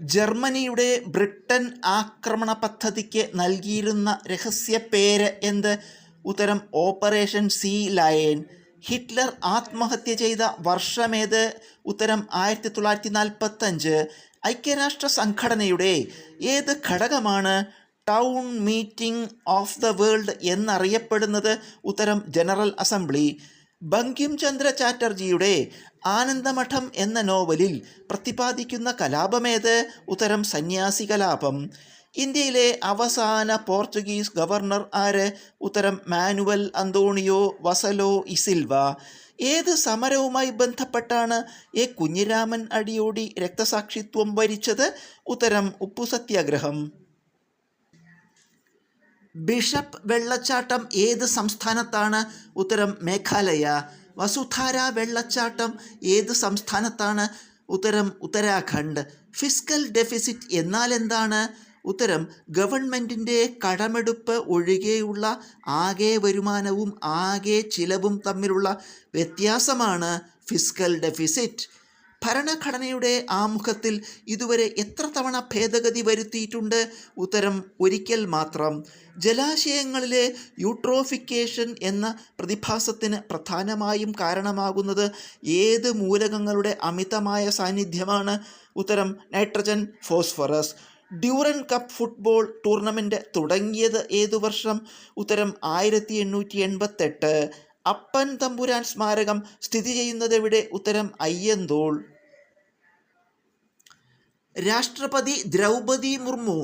ജർമ്മനിയുടെ ബ്രിട്ടൻ ആക്രമണ പദ്ധതിക്ക് നൽകിയിരുന്ന രഹസ്യ പേര് എന്ത്? ഉത്തരം ഓപ്പറേഷൻ സീ ലയൺ. ഹിറ്റ്ലർ ആത്മഹത്യ ചെയ്ത വർഷമേത്? ഉത്തരം 1945. ഐക്യരാഷ്ട്ര സംഘടനയുടെ ഏത് ഘടകമാണ് town meeting of the world എന്നറിയപ്പെടുന്നത്? ഉത്തരം ജനറൽ അസംബ്ലി. ബങ്കിം ചന്ദ്ര ചാറ്റർജിയുടെ ആനന്ദമഠം എന്ന നോവലിൽ പ്രതിപാദിക്കുന്ന കലാപമേത്? ഉത്തരം സന്യാസി കലാപം. ഇന്ത്യയിലെ അവസാന പോർച്ചുഗീസ് ഗവർണർ ആര്? ഉത്തരം മാനുവൽ അന്തോണിയോ വസലോ ഇസിൽവ. ഏത് സമരവുമായി ബന്ധപ്പെട്ടാണ് എ കുഞ്ഞിരാമൻ അടിയോടി രക്തസാക്ഷിത്വം വരിച്ചത്? ഉത്തരം ഉപ്പു സത്യാഗ്രഹം. ബിഷപ്പ് വെള്ളച്ചാട്ടം ഏത് സംസ്ഥാനത്താണ്? ഉത്തരം മേഘാലയ. വസുധാര വെള്ളച്ചാട്ടം ഏത് സംസ്ഥാനത്താണ്? ഉത്തരം ഉത്തരാഖണ്ഡ്. ഫിസ്ക്കൽ ഡെഫിസിറ്റ് എന്നാൽ എന്താണ്? ഉത്തരം ഗവൺമെൻറ്റിൻ്റെ കടമെടുപ്പ് ഒഴികെയുള്ള ആകെ വരുമാനവും ആകെ ചിലവും തമ്മിലുള്ള വ്യത്യാസമാണ് ഫിസ്ക്കൽ ഡെഫിസിറ്റ്. ഭരണഘടനയുടെ ആമുഖത്തിൽ ഇതുവരെ എത്ര തവണ ഭേദഗതി വരുത്തിയിട്ടുണ്ട്? ഉത്തരം ഒരിക്കൽ മാത്രം. ജലാശയങ്ങളിലെ യൂട്രോഫിക്കേഷൻ എന്ന പ്രതിഭാസത്തിന് പ്രധാനമായും കാരണമാകുന്നത് ഏത് മൂലകങ്ങളുടെ അമിതമായ സാന്നിധ്യമാണ്? ഉത്തരം nitrogen, phosphorus. Durand cup football tournament തുടങ്ങിയത് ഏതു വർഷം? ഉത്തരം 1888. അപ്പൻ തമ്പുരാൻ സ്മാരകം സ്ഥിതി ചെയ്യുന്നതെവിടെ? ഉത്തരം അയ്യന്തോൾ. രാഷ്ട്രപതി ദ്രൗപദി മുർമു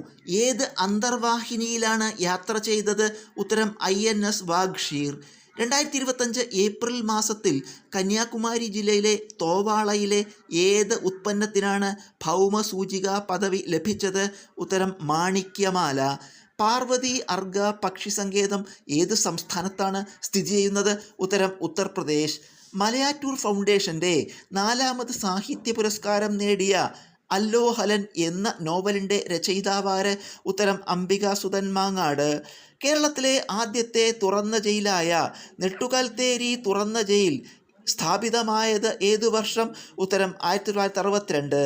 ഏത് അന്തർവാഹിനിയിലാണ് യാത്ര ചെയ്തത്? ഉത്തരം INS വാഗ്ഷീർ. 2025 ഏപ്രിൽ മാസത്തിൽ കന്യാകുമാരി ജില്ലയിലെ തോവാളയിലെ ഏത് ഉത്പന്നത്തിനാണ് ഭൗമസൂചിക പദവി ലഭിച്ചത്? ഉത്തരം മാണിക്യമാല. പാർവതി അർഗ പക്ഷി സങ്കേതം ഏത് സംസ്ഥാനത്താണ് സ്ഥിതി ചെയ്യുന്നത്? ഉത്തരം ഉത്തർപ്രദേശ്. മലയാറ്റൂർ ഫൗണ്ടേഷൻ്റെ 4ാമത് സാഹിത്യ പുരസ്കാരം നേടിയ അല്ലോഹലൻ എന്ന നോവലിൻ്റെ രചയിതാവാര്? ഉത്തരം അംബികാസുധൻ മാങ്ങാട്. കേരളത്തിലെ ആദ്യത്തെ തുറന്ന ജയിലായ നെട്ടുകൽത്തേരി തുറന്ന ജയിൽ സ്ഥാപിതമായത് ഏതു വർഷം? ഉത്തരം 1962.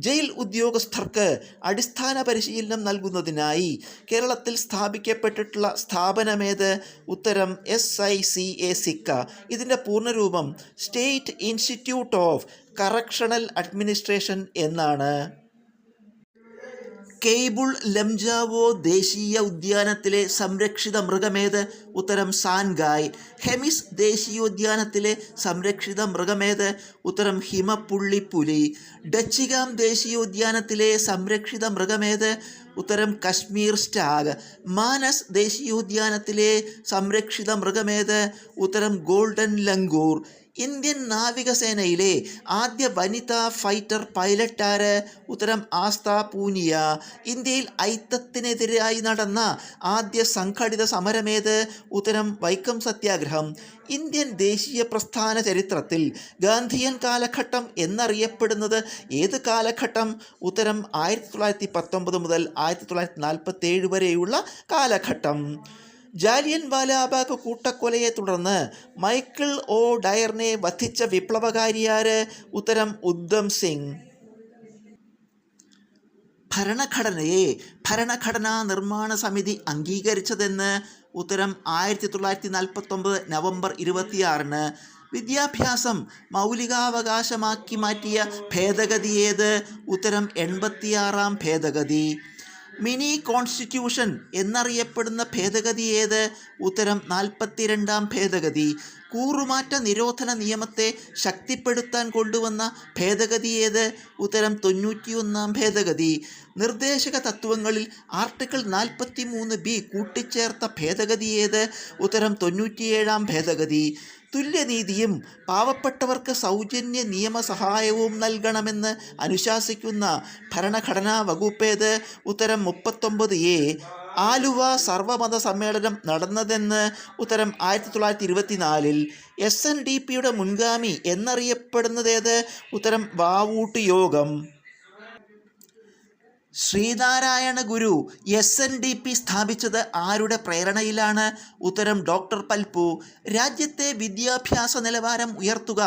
ജയിൽ ഉദ്യോഗസ്ഥർക്ക് അടിസ്ഥാന പരിശീലനം നൽകുന്നതിനായി കേരളത്തിൽ സ്ഥാപിക്കപ്പെട്ടിട്ടുള്ള സ്ഥാപനമേത്? ഉത്തരം SICA സിക്ക. ഇതിൻ്റെ പൂർണ്ണരൂപം state institute of correctional administration എന്നാണ്. കെയ്ബുൾ ലംജാവോ ദേശീയ ഉദ്യാനത്തിലെ സംരക്ഷിത മൃഗമേത്? ഉത്തരം സാൻഗായ്. ഹെമിസ് ദേശീയോദ്യാനത്തിലെ സംരക്ഷിത മൃഗമേത്? ഉത്തരം ഹിമപ്പുള്ളിപ്പുലി. ഡച്ചിഗാം ദേശീയോദ്യാനത്തിലെ സംരക്ഷിത മൃഗമേത്? ഉത്തരം കശ്മീർ സ്റ്റാഗ്. മാനസ് ദേശീയോദ്യാനത്തിലെ സംരക്ഷിത മൃഗമേത്? ഉത്തരം ഗോൾഡൻ ലംഗൂർ. ഇന്ത്യൻ നാവികസേനയിലെ ആദ്യ വനിതാ ഫൈറ്റർ പൈലറ്റാര്? ഉത്തരം ആസ്ത പൂനിയ. ഇന്ത്യയിൽ ഐത്തത്തിനെതിരായി നടന്ന ആദ്യ സംഘടിത സമരമേത്? ഉത്തരം വൈക്കം സത്യാഗ്രഹം. ഇന്ത്യൻ ദേശീയ പ്രസ്ഥാന ചരിത്രത്തിൽ ഗാന്ധിയൻ കാലഘട്ടം എന്നറിയപ്പെടുന്നത് ഏത് കാലഘട്ടം? ഉത്തരം 1919 മുതൽ 1947 വരെയുള്ള കാലഘട്ടം. ജാലിയൻ വാലാബാഗ് കൂട്ടക്കൊലയെ തുടർന്ന് മൈക്കിൾ ഒ ഡയറിനെ വധിച്ച വിപ്ലവകാരിയാര്? ഉത്തരം ഉദ്ധം സിംഗ്. ഭരണഘടനയെ ഭരണഘടനാ നിർമ്മാണ സമിതി അംഗീകരിച്ചതെന്ന്? ഉത്തരം 1949 നവംബർ 26. വിദ്യാഭ്യാസം മൗലികാവകാശമാക്കി മാറ്റിയ ഭേദഗതി ഏത്? ഉത്തരം 86ാം ഭേദഗതി. മിനി കോൺസ്റ്റിറ്റ്യൂഷൻ എന്നറിയപ്പെടുന്ന ഭേദഗതി ഏത്? ഉത്തരം 42ാം ഭേദഗതി. കൂറുമാറ്റ നിരോധന നിയമത്തെ ശക്തിപ്പെടുത്താൻ കൊണ്ടുവന്ന ഭേദഗതി ഏത്? ഉത്തരം 91ാം ഭേദഗതി. നിർദ്ദേശക തത്വങ്ങളിൽ ആർട്ടിക്കിൾ 43B കൂട്ടിച്ചേർത്ത ഭേദഗതി ഏത്? ഉത്തരം 97ാം ഭേദഗതി. തുല്യനീതിയും പാവപ്പെട്ടവർക്ക് സൗജന്യ നിയമസഹായവും നൽകണമെന്ന് അനുശാസിക്കുന്ന ഭരണഘടനാ വകുപ്പേത്? ഉത്തരം 39A. ആലുവ സർവമത സമ്മേളനം നടന്നതെന്ന്? ഉത്തരം 1924. SNDPയുടെ മുൻഗാമി എന്നറിയപ്പെടുന്നതേത്? ഉത്തരം വാവൂട്ട് യോഗം. ശ്രീനാരായണ ഗുരു SNDP സ്ഥാപിച്ചത് ആരുടെ പ്രേരണയിലാണ്? ഉത്തരം ഡോക്ടർ പൽപു. രാജ്യത്തെ വിദ്യാഭ്യാസ നിലവാരം ഉയർത്തുക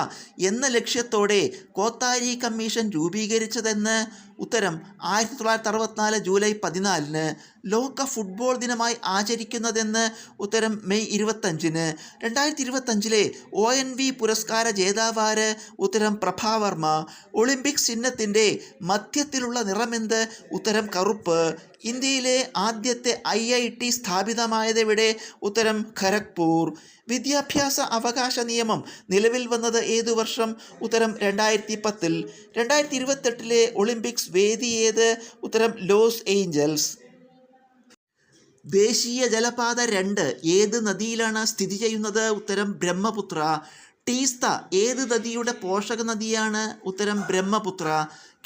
എന്ന ലക്ഷ്യത്തോടെ കോത്താരി കമ്മീഷൻ രൂപീകരിച്ചതെന്ന്? ഉത്തരം 1964 ജൂലൈ 14. ലോക ഫുട്ബോൾ ദിനമായി ആചരിക്കുന്നതെന്ന്? ഉത്തരം മെയ് 25. 2025 ONV പുരസ്കാര ജേതാവാര്? ഉത്തരം പ്രഭാവർമ്മ. ഒളിമ്പിക്സ് ചിഹ്നത്തിൻ്റെ മധ്യത്തിലുള്ള നിറമെന്ത്? ഉത്തരം കറുപ്പ്. ഇന്ത്യയിലെ ആദ്യത്തെ IIT സ്ഥാപിതമായതെവിടെ? ഉത്തരം ഖരഗ്പൂർ. വിദ്യാഭ്യാസ അവകാശ നിയമം നിലവിൽ വന്നത് ഏതു വർഷം? ഉത്തരം 2010. 2028 ഒളിമ്പിക്സ് വേദി ഏത്? ഉത്തരം ലോസ് ഏഞ്ചൽസ്. ദേശീയ ജലപാത 2 ഏത് നദിയിലാണ് സ്ഥിതി ചെയ്യുന്നത്? ഉത്തരം ബ്രഹ്മപുത്ര. ടീസ്ത ഏത് നദിയുടെ പോഷക നദിയാണ്? ഉത്തരം ബ്രഹ്മപുത്ര.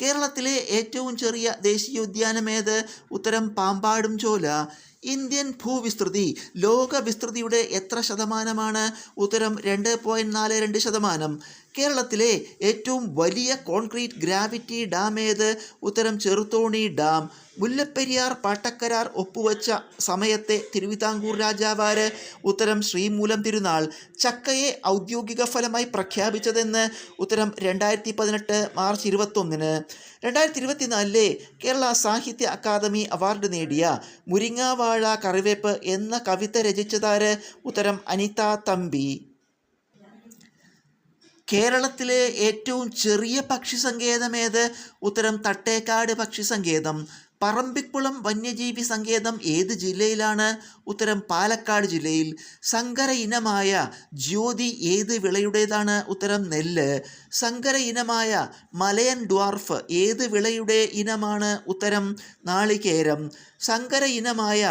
കേരളത്തിലെ ഏറ്റവും ചെറിയ ദേശീയോദ്യാനം ഏത്? ഉത്തരം പാമ്പാടും ചോല. ഇന്ത്യൻ ഭൂവിസ്തൃതി ലോക വിസ്തൃതിയുടെ എത്ര ശതമാനമാണ്? ഉത്തരം 2.42%. കേരളത്തിലെ ഏറ്റവും വലിയ കോൺക്രീറ്റ് ഗ്രാവിറ്റി ഡാം ഏത്? ഉത്തരം ചെറുതോണി ഡാം. മുല്ലപ്പെരിയാർ പാട്ടക്കരാർ ഒപ്പുവെച്ച സമയത്തെ തിരുവിതാംകൂർ രാജാവാര്? ഉത്തരം ശ്രീമൂലം തിരുനാൾ. ചക്കയെ ഔദ്യോഗിക ഫലമായി പ്രഖ്യാപിച്ചതെന്ന്? ഉത്തരം 2018 മാർച്ച് 21. 2024 കേരള സാഹിത്യ അക്കാദമി അവാർഡ് നേടിയ മുരിങ്ങാവാഴ കറിവേപ്പ് എന്ന കവിത രചിച്ചതാര്? ഉത്തരം അനിത തമ്പി. കേരളത്തിലെ ഏറ്റവും ചെറിയ പക്ഷി സങ്കേതം ഏത്? ഉത്തരം തട്ടേക്കാട് പക്ഷി സങ്കേതം. പറമ്പിക്കുളം വന്യജീവി സങ്കേതം ഏത് ജില്ലയിലാണ്? ഉത്തരം പാലക്കാട് ജില്ലയിൽ. സങ്കര ഇനമായ ജ്യോതി ഏത് വിളയുടേതാണ്? ഉത്തരം നെല്ല്. സങ്കര ഇനമായ മലയൻ ഡ്വാർഫ് ഏത് വിളയുടെ ഇനമാണ്? ഉത്തരം നാളികേരം. സങ്കര ഇനമായ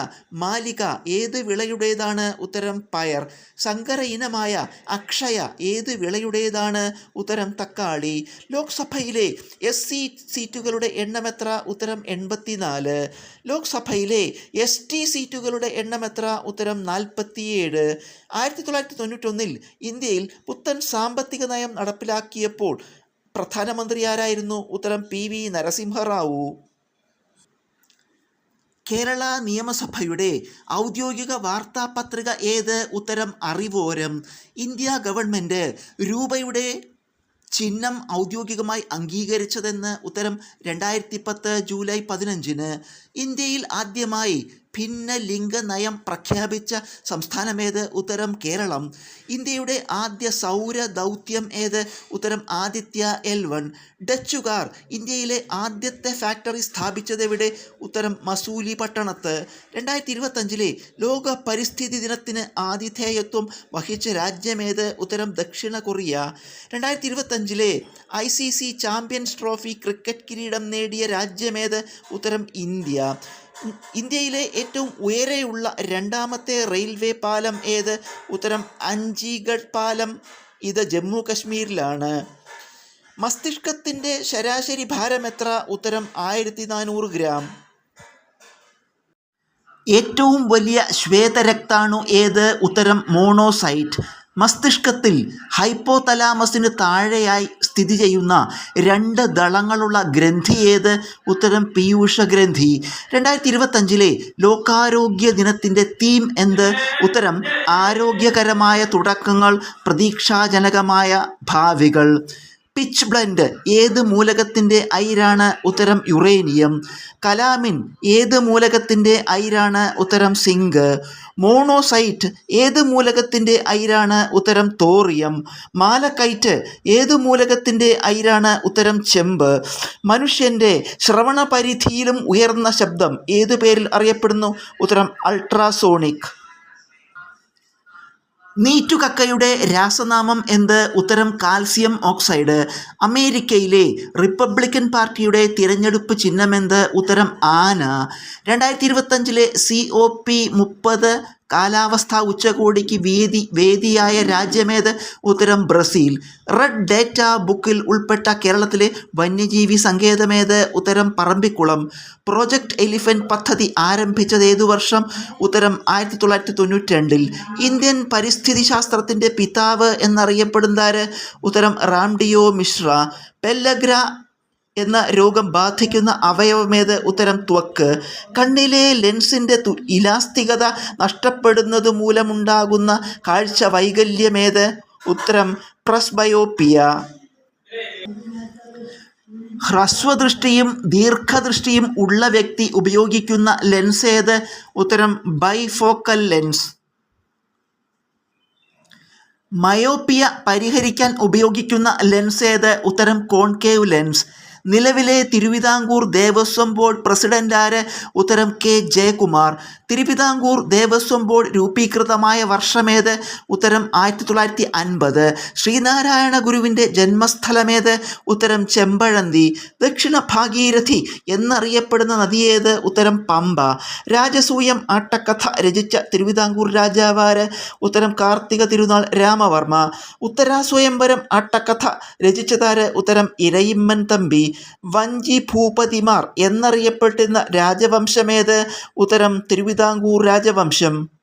മാലിക ഏത് വിളയുടേതാണ്? ഉത്തരം പയർ. സങ്കര ഇനമായ അക്ഷയ ഏത് വിളയുടേതാണ്? ഉത്തരം തക്കാളി. ലോക്സഭയിലെ SC സീറ്റുകളുടെ എണ്ണം എത്ര? ഉത്തരം 84. ലോക്സഭയിലെ ST സീറ്റുകളുടെ എണ്ണം എത്ര? ഉത്തരം 47. 1991 ഇന്ത്യയിൽ പുത്തൻ സാമ്പത്തിക നയം നടപ്പിലാക്കിയപ്പോൾ പ്രധാനമന്ത്രി ആരായിരുന്നു? ഉത്തരം PV നരസിംഹറാവു. കേരള നിയമസഭയുടെ ഔദ്യോഗിക വാർത്താപത്രിക ഏത്? ഉത്തരം അറിവോരം. ഇന്ത്യ ഗവൺമെൻറ് രൂപയുടെ ചിഹ്നം ഔദ്യോഗികമായി അംഗീകരിച്ചതെന്ന്? ഉത്തരം 2010 ജൂലൈ 15. ഇന്ത്യയിൽ ആദ്യമായി ഭിന്നലിംഗ നയം പ്രഖ്യാപിച്ച സംസ്ഥാനമേത്? ഉത്തരം കേരളം. ഇന്ത്യയുടെ ആദ്യ സൗര ദൗത്യം ഏത്? ഉത്തരം ആദിത്യ L1. ഡച്ചുകാർ ഇന്ത്യയിലെ ആദ്യത്തെ ഫാക്ടറി സ്ഥാപിച്ചതെവിടെ? ഉത്തരം മസൂലി പട്ടണത്ത്. 2025 ലോക പരിസ്ഥിതി ദിനത്തിന് ആതിഥേയത്വം വഹിച്ച രാജ്യമേത്? ഉത്തരം ദക്ഷിണ Korea. 2025 ICC champions trophy cricket കിരീടം നേടിയ രാജ്യമേത്? ഉത്തരം ഇന്ത്യ. ഇന്ത്യയിലെ ഏറ്റവും ഉയരെയുള്ള രണ്ടാമത്തെ റെയിൽവേ പാലം ഏത്? ഉത്തരം അഞ്ചിഗഡ് പാലം. ഇത് ജമ്മു കശ്മീരിലാണ്. മസ്തിഷ്കത്തിൻ്റെ ശരാശരി ഭാരം എത്ര? ഉത്തരം 1400 ഗ്രാം. ഏറ്റവും വലിയ ശ്വേതരക്താണു ഏത്? ഉത്തരം മോണോസൈറ്റ്. മസ്തിഷ്കത്തിൽ ഹൈപ്പോതലാമസിന് താഴെയായി സ്ഥിതി ചെയ്യുന്ന 2 ദളങ്ങളുള്ള ഗ്രന്ഥി ഏത്? ഉത്തരം പീയൂഷഗ്രന്ഥി. 2025 ലോകാരോഗ്യ ദിനത്തിൻ്റെ തീം എന്ത്? ഉത്തരം ആരോഗ്യകരമായ തുടക്കങ്ങൾ, പ്രതീക്ഷാജനകമായ ഭാവികൾ. പിച്ച് ബ്ലെൻഡ് ഏത് മൂലകത്തിൻ്റെ അയിരാണ്? ഉത്തരം യുറേനിയം. കലാമിൻ ഏത് മൂലകത്തിൻ്റെ അയിരാണ്? ഉത്തരം സിങ്ക്. മോണോസൈറ്റ് ഏത് മൂലകത്തിൻ്റെ അയിരാണ്? ഉത്തരം തോറിയം. മാലക്കൈറ്റ് ഏത് മൂലകത്തിൻ്റെ അയിരാണ്? ഉത്തരം ചെമ്പ്. മനുഷ്യൻ്റെ ശ്രവണപരിധിയിലും ഉയർന്ന ശബ്ദം ഏതു പേരിൽ അറിയപ്പെടുന്നു? ഉത്തരം അൾട്രാസോണിക്. നീറ്റുകക്കയുടെ രാസനാമം എന്ത്? ഉത്തരം കാൽസ്യം ഓക്സൈഡ്. അമേരിക്കയിലെ റിപ്പബ്ലിക്കൻ പാർട്ടിയുടെ തിരഞ്ഞെടുപ്പ് ചിഹ്നമെന്ത്? ഉത്തരം ആന. 2025 COP30 കാലാവസ്ഥാ ഉച്ചകോടിക്ക് വേദിയായ രാജ്യമേത്? ഉത്തരം ബ്രസീൽ. റെഡ് ഡേറ്റ ബുക്കിൽ ഉൾപ്പെട്ട കേരളത്തിലെ വന്യജീവി സങ്കേതമേത്? ഉത്തരം പറമ്പിക്കുളം. പ്രോജക്റ്റ് എലിഫന്റ് പദ്ധതി ആരംഭിച്ചത് ഏതു വർഷം? ഉത്തരം 1992. ഇന്ത്യൻ പരിസ്ഥിതി ശാസ്ത്രത്തിൻ്റെ പിതാവ് എന്നറിയപ്പെടുന്നതാര്? ഉത്തരം റാംഡിയോ മിശ്ര. പെല്ലഗ്ര എന്ന രോഗം ബാധിക്കുന്ന അവയവമേത്? ഉത്തരം ത്വക്ക്. കണ്ണിലെ ലെൻസിൻ്റെ ഇലാസ്തികത നഷ്ടപ്പെടുന്നത് മൂലമുണ്ടാകുന്ന കാഴ്ച വൈകല്യമേത്? ഉത്തരം പ്രസ്ബയോപ്പിയ. ഹ്രസ്വദൃഷ്ടിയും ദീർഘദൃഷ്ടിയും ഉള്ള വ്യക്തി ഉപയോഗിക്കുന്ന ലെൻസ് ഏത്? ഉത്തരം ബൈഫോക്കൽ ലെൻസ്. മയോപ്പിയ പരിഹരിക്കാൻ ഉപയോഗിക്കുന്ന ലെൻസ് ഏത്? ഉത്തരം കോൺകേവ് ലെൻസ്. നിലവിലെ തിരുവിതാംകൂർ ദേവസ്വം ബോർഡ് പ്രസിഡന്റ് ആര്? ഉത്തരം കെ ജയകുമാർ. തിരുവിതാംകൂർ ദേവസ്വം ബോർഡ് രൂപീകൃതമായ വർഷമേത്? ഉത്തരം 1950. ശ്രീനാരായണ ഗുരുവിൻ്റെ ജന്മസ്ഥലമേത്? ഉത്തരം ചെമ്പഴന്തി. ദക്ഷിണ ഭാഗീരഥി എന്നറിയപ്പെടുന്ന നദിയേത്? ഉത്തരം പമ്പ. രാജസൂയം ആട്ടക്കഥ രചിച്ച തിരുവിതാംകൂർ രാജാവാര്? ഉത്തരം കാർത്തിക തിരുനാൾ രാമവർമ്മ. ഉത്തരാസ്വയംവരം ആട്ടക്കഥ രചിച്ചതാര്? ഉത്തരം ഇരയിമ്മൻ തമ്പി. വഞ്ചി ഭൂപതിമാർ എന്നറിയപ്പെട്ടിരുന്ന രാജവംശമേത്? ഉത്തരം തിരുവിതാംകൂർ രാജവംശം.